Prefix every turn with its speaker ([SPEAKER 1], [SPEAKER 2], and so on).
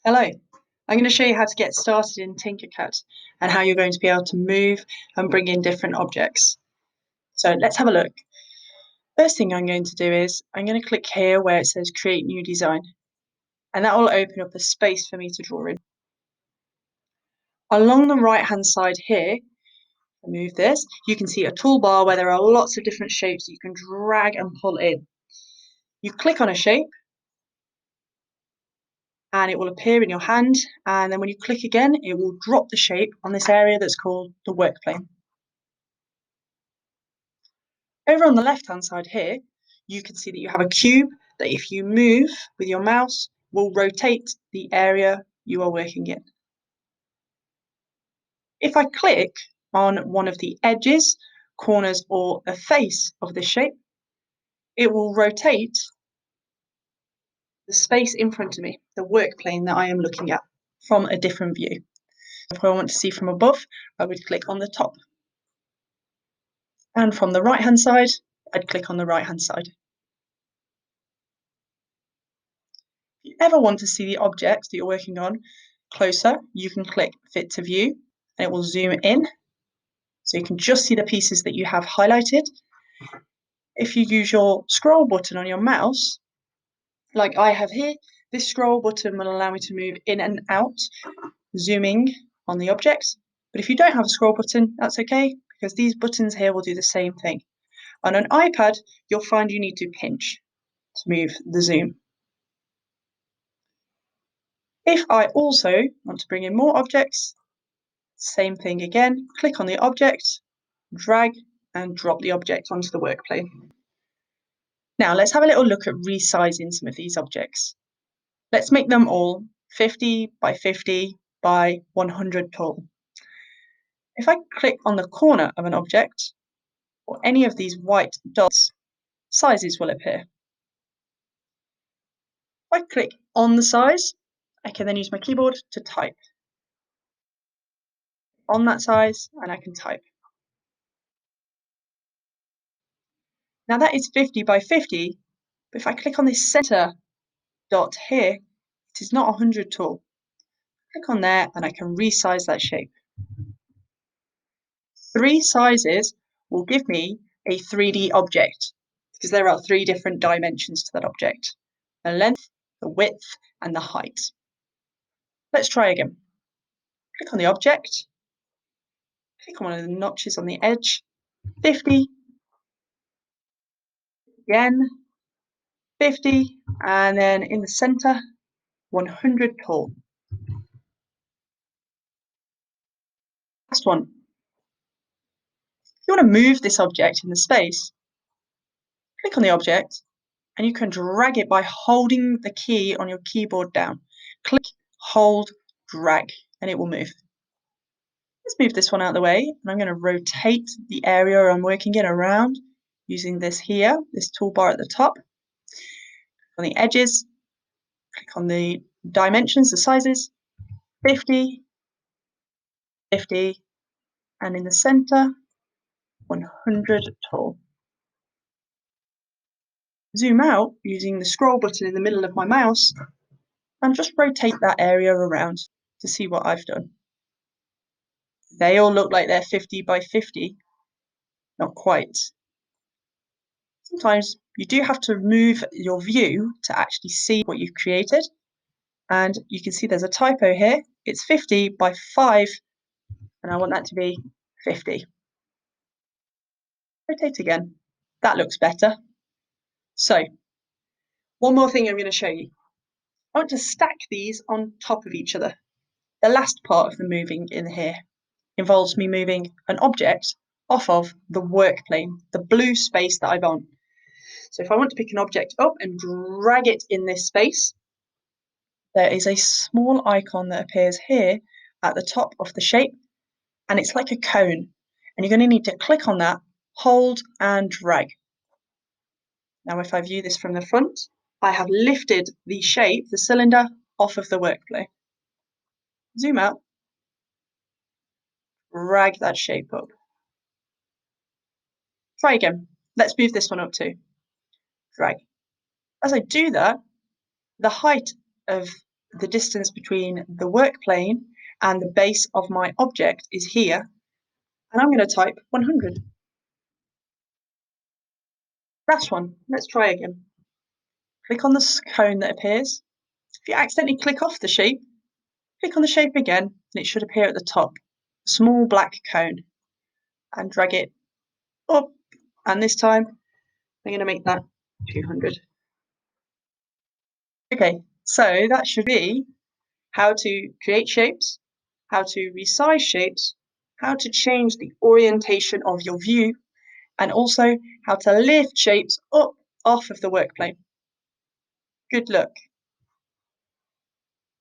[SPEAKER 1] Hello, I'm going to show you how to get started in Tinkercad and how you're going to be able to move and bring in different objects. So let's have a look. First thing I'm going to do is I'm going to click here where it says Create New Design, and that will open up a space for me to draw in. Along the right hand side here, move this, you can see a toolbar where there are lots of different shapes that you can drag and pull in. You click on a shape and it will appear in your hand, and then when you click again it will drop the shape on this area that's called the work plane. Over on the left hand side here, you can see that you have a cube that if you move with your mouse will rotate the area you are working in. If I click on one of the edges, corners or the face of this shape, it will rotate the space in front of me, the work plane that I am looking at, from a different view. If I want to see from above, I would click on the top. And from the right hand side, I'd click on the right hand side. If you ever want to see the object that you're working on closer, you can click Fit to View and it will zoom in. So you can just see the pieces that you have highlighted. If you use your scroll button on your mouse, like I have here, this scroll button will allow me to move in and out, zooming on the object. But if you don't have a scroll button, that's okay, because these buttons here will do the same thing. On an iPad, you'll find you need to pinch to move the zoom. If I also want to bring in more objects, same thing again, click on the object, drag and drop the object onto the work plane. Now let's have a little look at resizing some of these objects. Let's make them all 50 by 50 by 100 tall. If I click on the corner of an object, or any of these white dots, sizes will appear. If I click on the size, I can then use my keyboard to type on that size and I can type. Now that is 50 by 50, but if I click on this center dot here, it is not 100 tall. Click on there and I can resize that shape. 3 sizes will give me a 3D object because there are 3 different dimensions to that object: the length, the width, and the height. Let's try again. Click on the object, click on one of the notches on the edge, 50, again, 50, and then in the center, 100 tall. Last one. If you want to move this object in the space, click on the object and you can drag it by holding the key on your keyboard down. Click, hold, drag, and it will move. Let's move this one out of the way, and I'm going to rotate the area I'm working in around using this here, this toolbar at the top. On the edges, click on the dimensions, the sizes, 50, 50, and in the center, 100 tall. Zoom out using the scroll button in the middle of my mouse and just rotate that area around to see what I've done. They all look like they're 50 by 50, not quite. Sometimes you do have to move your view to actually see what you've created. And you can see there's a typo here. It's 50 by 5, and I want that to be 50. Rotate again. That looks better. So, one more thing I'm going to show you. I want to stack these on top of each other. The last part of the moving in here involves me moving an object off of the work plane, the blue space that I'm on. So if I want to pick an object up and drag it in this space, there is a small icon that appears here at the top of the shape, and it's like a cone. And you're going to need to click on that, hold and drag. Now if I view this from the front, I have lifted the shape, the cylinder, off of the work plane. Zoom out, drag that shape up. Try again. Let's move this one up too. Drag. As I do that, the height of the distance between the work plane and the base of my object is here, and I'm going to type 100. That's one. Let's try again. Click on the cone that appears. If you accidentally click off the shape, click on the shape again, and it should appear at the top. A small black cone. And drag it up. And this time, I'm going to make that 200. Okay, so that should be how to create shapes, how to resize shapes, how to change the orientation of your view, and also how to lift shapes up off of the work plane. Good luck.